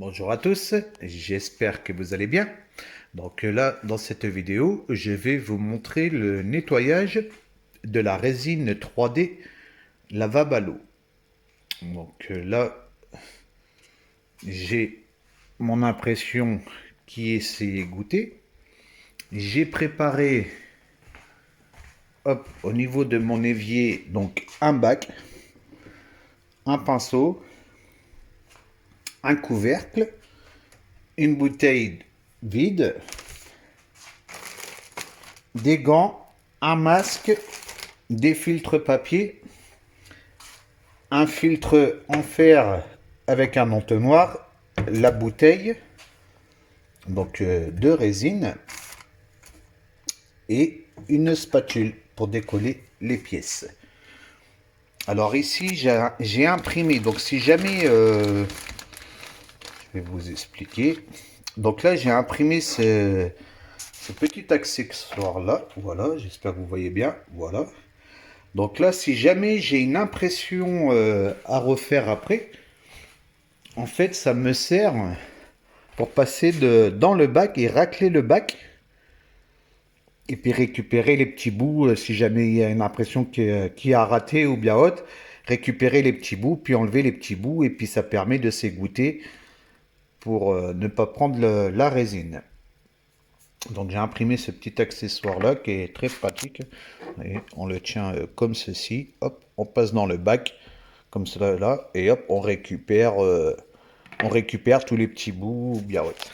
Bonjour à tous, j'espère que vous allez bien. Donc là, dans cette vidéo, je vais vous montrer le nettoyage de la résine 3D lavable à l'eau. Donc là, j'ai mon impression qui est ses goûter. J'ai préparé, hop, au niveau de mon évier, donc un bac, un pinceau, un couvercle, une bouteille vide, des gants, un masque, des filtres papier, un filtre en fer avec un entonnoir, la bouteille, donc de résine, et une spatule pour décoller les pièces. Alors ici, j'ai imprimé, donc si jamais, je vais vous expliquer. Donc là, j'ai imprimé ce petit accessoire là, voilà, j'espère que vous voyez bien, voilà. Donc là, si jamais j'ai une impression à refaire après, en fait, ça me sert pour passer dans le bac et racler le bac. Et puis récupérer les petits bouts, si jamais il y a une impression qui a raté ou bien haute, récupérer les petits bouts, puis enlever les petits bouts, et puis ça permet de s'égoutter pour ne pas prendre la résine. Donc j'ai imprimé ce petit accessoire-là qui est très pratique. Et on le tient comme ceci, hop, on passe dans le bac, comme cela là, et hop, on récupère tous les petits bouts bien hautes.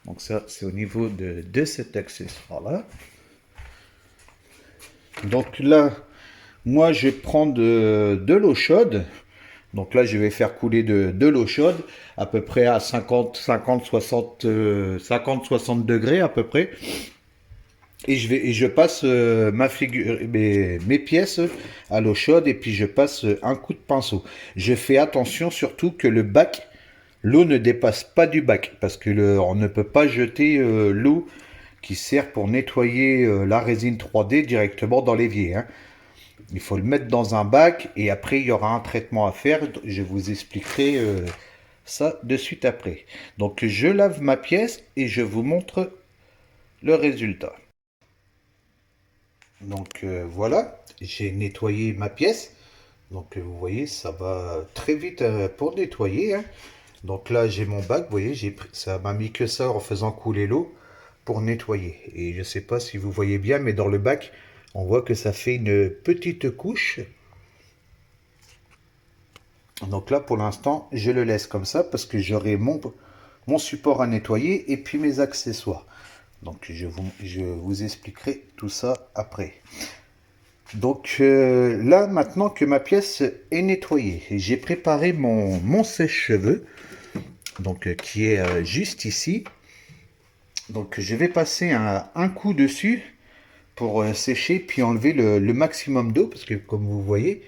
Donc ça, c'est au niveau de cet accessoire-là. Donc là, moi, je prends de l'eau chaude. Donc là, je vais faire couler de l'eau chaude, à peu près à 50, 60 degrés à peu près. Et je passe mes pièces à l'eau chaude et puis je passe un coup de pinceau. Je fais attention surtout que le bac, l'eau ne dépasse pas du bac parce que on ne peut pas jeter l'eau qui sert pour nettoyer la résine 3D directement dans l'évier, hein. Il faut le mettre dans un bac et après il y aura un traitement à faire. Je vous expliquerai ça de suite après. Donc je lave ma pièce et je vous montre le résultat. Donc voilà, j'ai nettoyé ma pièce. Donc vous voyez, ça va très vite pour nettoyer, hein. Donc là j'ai mon bac, vous voyez, ça m'a mis que ça en faisant couler l'eau pour nettoyer. Et je ne sais pas si vous voyez bien, mais dans le bac, on voit que ça fait une petite couche. Donc là, pour l'instant, je le laisse comme ça parce que j'aurai mon support à nettoyer et puis mes accessoires. Donc je vous expliquerai tout ça après. Donc là, maintenant que ma pièce est nettoyée, j'ai préparé mon sèche-cheveux, donc qui est juste ici. Donc je vais passer un coup dessus pour sécher puis enlever le maximum d'eau parce que comme vous voyez,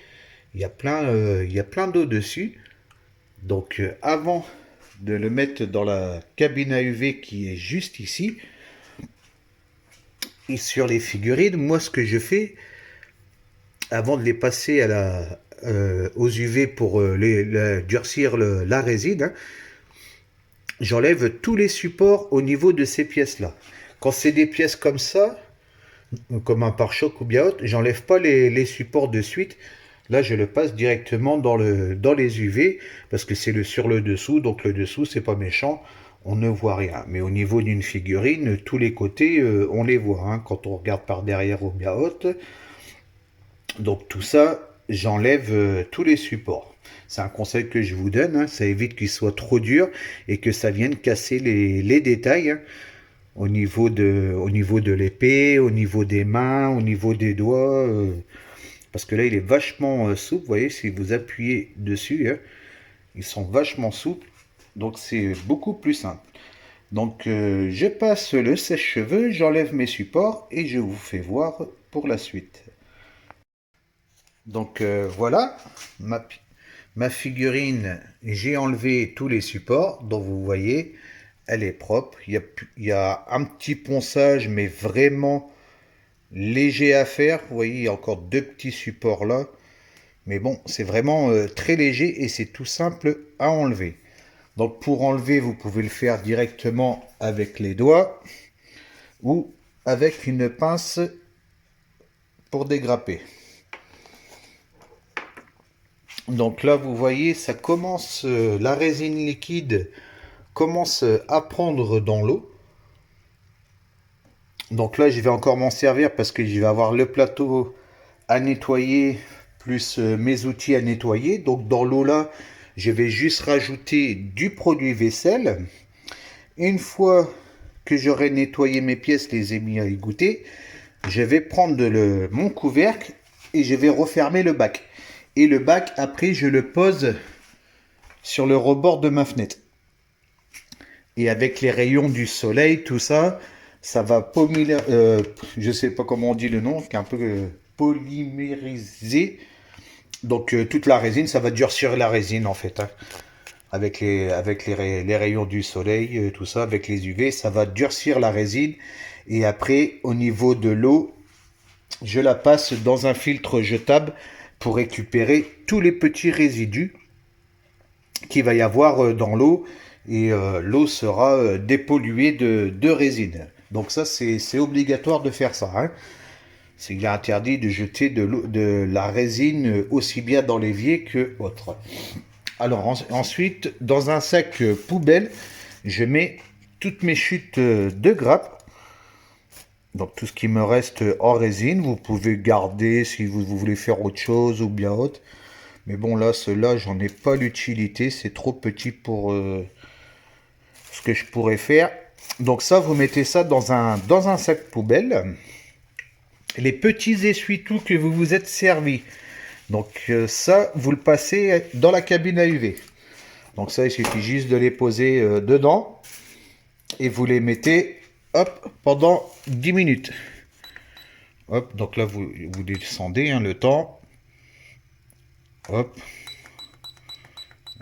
il y a plein d'eau dessus. Donc avant de le mettre dans la cabine à UV qui est juste ici, et sur les figurines, moi ce que je fais, avant de les passer aux UV pour durcir la résine, hein, j'enlève tous les supports au niveau de ces pièces-là. Quand c'est des pièces comme ça, comme un pare-choc ou bien autre, j'enlève pas les supports de suite. Là, je le passe directement dans les UV parce que c'est sur le dessous. Donc le dessous, c'est pas méchant. On ne voit rien. Mais au niveau d'une figurine, tous les côtés, on les voit, hein, quand on regarde par derrière ou bien haute. Donc tout ça, j'enlève tous les supports. C'est un conseil que je vous donne, hein. Ça évite qu'il soit trop dur et que ça vienne casser les détails, hein, au niveau de l'épée, au niveau des mains, au niveau des doigts. Parce que là, il est vachement souple. Vous voyez, si vous appuyez dessus, hein, ils sont vachement souples. Donc, c'est beaucoup plus simple. Donc, je passe le sèche-cheveux, j'enlève mes supports et je vous fais voir pour la suite. Donc, voilà, ma figurine, j'ai enlevé tous les supports. Donc, vous voyez, elle est propre. Il y a un petit ponçage, mais vraiment léger à faire. Vous voyez, il y a encore deux petits supports là. Mais bon, c'est vraiment très léger et c'est tout simple à enlever. Donc pour enlever, vous pouvez le faire directement avec les doigts ou avec une pince pour dégrapper. Donc là, vous voyez, ça commence, la résine liquide commence à prendre dans l'eau. Donc là, je vais encore m'en servir parce que je vais avoir le plateau à nettoyer plus mes outils à nettoyer. Donc dans l'eau là, je vais juste rajouter du produit vaisselle. Une fois que j'aurai nettoyé mes pièces, les ai mis à égoutter, je vais prendre mon couvercle et je vais refermer le bac. Et le bac, après, je le pose sur le rebord de ma fenêtre. Et avec les rayons du soleil, tout ça, ça va je sais pas comment on dit le nom, qui est un peu polymériser. Donc toute la résine, ça va durcir la résine en fait. Hein. Les rayons du soleil, tout ça, avec les UV, ça va durcir la résine. Et après, au niveau de l'eau, je la passe dans un filtre jetable pour récupérer tous les petits résidus qu'il va y avoir dans l'eau. Et l'eau sera dépolluée de résine. Donc ça, c'est obligatoire de faire ça. Hein. Il est interdit de jeter de la résine aussi bien dans l'évier que autre. Alors ensuite, dans un sac poubelle, je mets toutes mes chutes de grappe. Donc tout ce qui me reste en résine, vous pouvez garder si vous voulez faire autre chose ou bien autre. Mais bon là, ceux-là, j'en ai pas l'utilité, c'est trop petit pour ce que je pourrais faire. Donc ça, vous mettez ça dans un sac poubelle. Les petits essuie-tout que vous vous êtes servi. Donc ça, vous le passez dans la cabine à UV. Donc ça, il suffit juste de les poser dedans. Et vous les mettez, hop, pendant 10 minutes. Hop, donc là, vous descendez hein, le temps. Hop.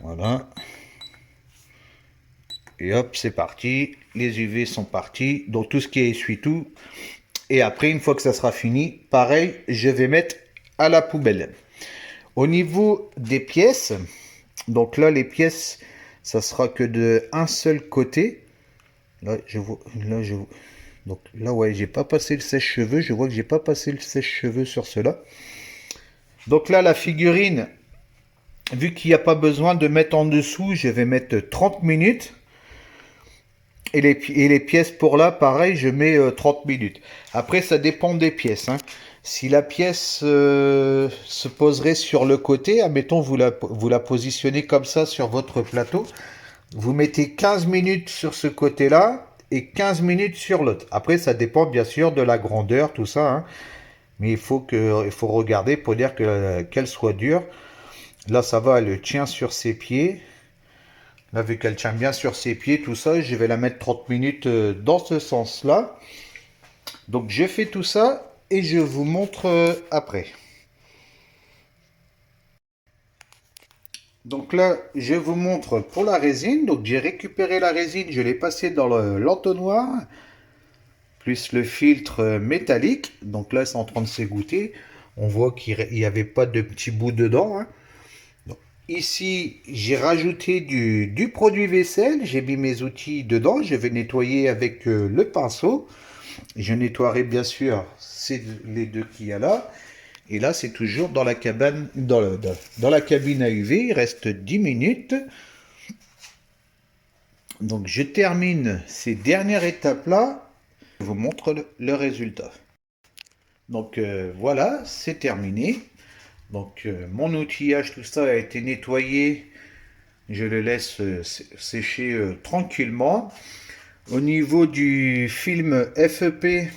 Voilà. Et hop, c'est parti. Les UV sont partis. Donc tout ce qui est essuie-tout. Et après, une fois que ça sera fini, pareil, je vais mettre à la poubelle. Au niveau des pièces, donc là, les pièces, ça sera que de un seul côté. Là, donc là, ouais, j'ai pas passé le sèche-cheveux. Je vois que j'ai pas passé le sèche-cheveux sur cela. Donc là, la figurine, vu qu'il n'y a pas besoin de mettre en dessous, je vais mettre 30 minutes. Et les pièces pour là, pareil, je mets 30 minutes. Après, ça dépend des pièces. Hein. Si la pièce se poserait sur le côté, admettons, vous la positionnez comme ça sur votre plateau, vous mettez 15 minutes sur ce côté-là et 15 minutes sur l'autre. Après, ça dépend bien sûr de la grandeur, tout ça. Hein. Mais il faut regarder pour dire qu'elle soit dure. Là, ça va, elle tient sur ses pieds. Là, vu qu'elle tient bien sur ses pieds, tout ça, je vais la mettre 30 minutes dans ce sens-là. Donc, je fais tout ça et je vous montre après. Donc là, je vous montre pour la résine. Donc, j'ai récupéré la résine, je l'ai passée dans l'entonnoir, plus le filtre métallique. Donc là, c'est en train de s'égoutter. On voit qu'il n'y avait pas de petits bouts dedans. Hein. Ici, j'ai rajouté du produit vaisselle. J'ai mis mes outils dedans. Je vais nettoyer avec le pinceau. Je nettoierai bien sûr les deux qu'il y a là. Et là, c'est toujours dans la cabine, dans la cabine à UV. Il reste 10 minutes. Donc, je termine ces dernières étapes-là. Je vous montre le résultat. Donc, voilà, c'est terminé. Donc mon outillage, tout ça a été nettoyé. Je le laisse sécher tranquillement. Au niveau du film FEP,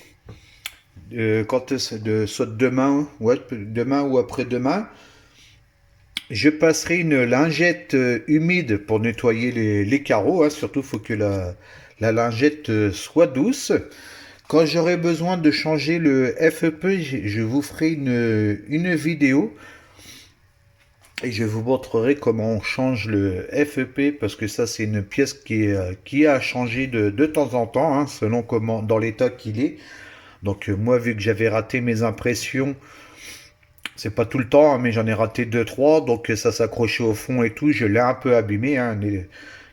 soit demain, ouais, demain ou après-demain, je passerai une lingette humide pour nettoyer les carreaux. Hein. Surtout, il faut que la lingette soit douce. Quand j'aurai besoin de changer le FEP, je vous ferai une vidéo et je vous montrerai comment on change le FEP parce que ça c'est une pièce qui a changé de temps en temps hein, selon dans l'état qu'il est. Donc moi vu que j'avais raté mes impressions C'est pas tout le temps, hein, mais j'en ai raté deux trois, donc ça s'accrochait au fond et tout. Je l'ai un peu abîmé, hein,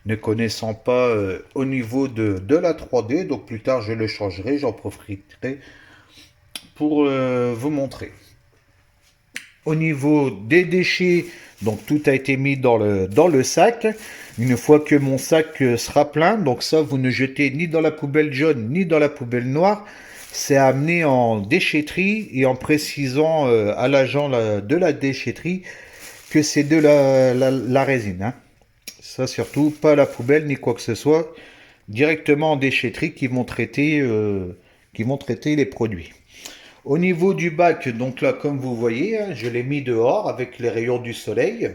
ne connaissant pas au niveau de la 3D. Donc plus tard, je le changerai, j'en profiterai pour vous montrer. Au niveau des déchets, donc tout a été mis dans le sac. Une fois que mon sac sera plein, donc ça, vous ne jetez ni dans la poubelle jaune ni dans la poubelle noire. C'est amené en déchetterie et en précisant à l'agent de la déchetterie que c'est de la résine, hein. Ça surtout, pas la poubelle ni quoi que ce soit. Directement en déchetterie qui vont traiter les produits. Au niveau du bac, donc là, comme vous voyez, hein, je l'ai mis dehors avec les rayons du soleil.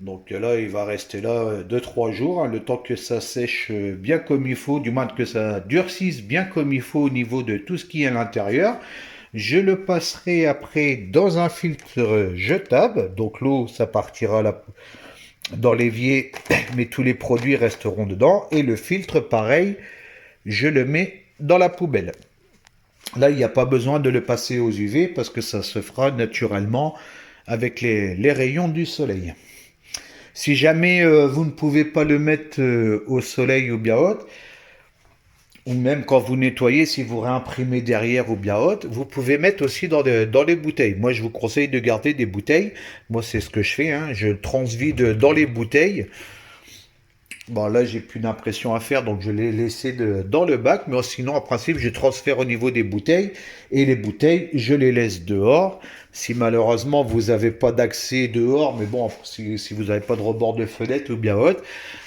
Donc là, il va rester là 2-3 jours, hein, le temps que ça sèche bien comme il faut, du moins que ça durcisse bien comme il faut au niveau de tout ce qui est à l'intérieur. Je le passerai après dans un filtre jetable. Donc l'eau, ça partira là, dans l'évier, mais tous les produits resteront dedans. Et le filtre, pareil, je le mets dans la poubelle. Là, il n'y a pas besoin de le passer aux UV parce que ça se fera naturellement avec les rayons du soleil. Si jamais vous ne pouvez pas le mettre au soleil ou bien haute, ou même quand vous nettoyez, si vous réimprimez derrière ou bien haute, vous pouvez mettre aussi dans les bouteilles. Moi, je vous conseille de garder des bouteilles. Moi, c'est ce que je fais, hein. Je transvide dans les bouteilles. Bon, là, j'ai plus d'impression à faire, donc je l'ai laissé dans le bac. Mais sinon, en principe, je transfère au niveau des bouteilles. Et les bouteilles, je les laisse dehors. Si malheureusement, vous n'avez pas d'accès dehors, mais bon, si vous n'avez pas de rebord de fenêtre ou bien haute,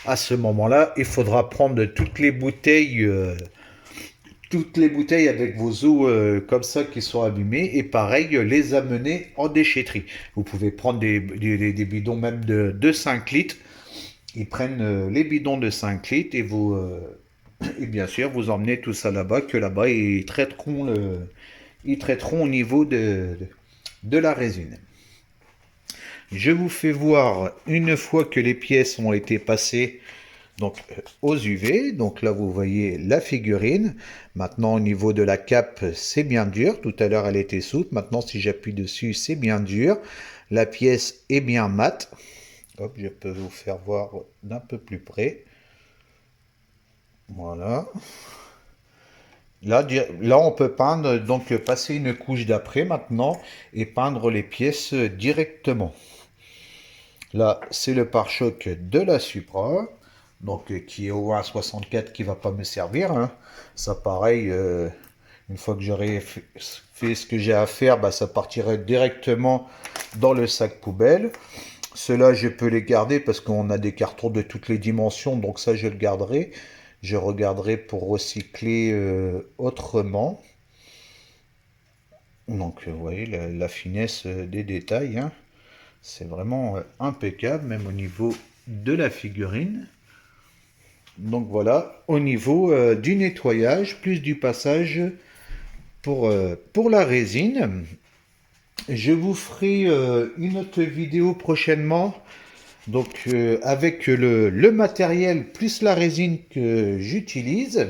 à ce moment-là, il faudra prendre toutes les bouteilles avec vos eaux comme ça qui sont abîmées et pareil, les amener en déchetterie. Vous pouvez prendre des bidons même de 5 litres. Ils prennent les bidons de 5 litres et et bien sûr, vous emmenez tout ça là-bas, que là-bas, ils traiteront au niveau de la résine. Je vous fais voir une fois que les pièces ont été passées donc, aux UV. Donc là, vous voyez la figurine. Maintenant, au niveau de la cape, c'est bien dur. Tout à l'heure, elle était souple. Maintenant, si j'appuie dessus, c'est bien dur. La pièce est bien mate. Hop, je peux vous faire voir d'un peu plus près. Voilà. Là, on peut peindre, donc passer une couche d'après maintenant et peindre les pièces directement. Là, c'est le pare-choc de la Supra, donc qui est au 1,64 qui va pas me servir, hein. Ça, pareil, une fois que j'aurai fait ce que j'ai à faire, bah, ça partirait directement dans le sac poubelle. Ceux-là, je peux les garder parce qu'on a des cartons de toutes les dimensions, donc ça, je le garderai. Je regarderai pour recycler autrement. Donc, vous voyez la finesse des détails, hein. C'est vraiment impeccable, même au niveau de la figurine. Donc voilà, au niveau du nettoyage, plus du passage pour la résine. Je vous ferai une autre vidéo prochainement. Donc avec le matériel plus la résine que j'utilise.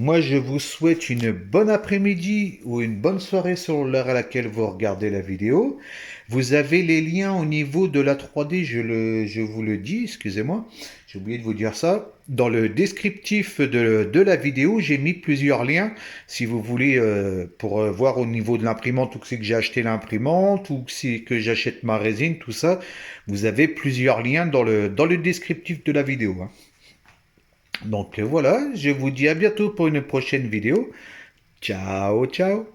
Moi, je vous souhaite une bonne après-midi ou une bonne soirée sur l'heure à laquelle vous regardez la vidéo. Vous avez les liens au niveau de la 3D, je vous le dis, excusez-moi, j'ai oublié de vous dire ça. Dans le descriptif de la vidéo, j'ai mis plusieurs liens, si vous voulez, pour voir au niveau de l'imprimante, ou que c'est que j'ai acheté l'imprimante, ou que c'est que j'achète ma résine, tout ça. Vous avez plusieurs liens dans le descriptif de la vidéo, hein. Donc voilà, je vous dis à bientôt pour une prochaine vidéo. Ciao, ciao.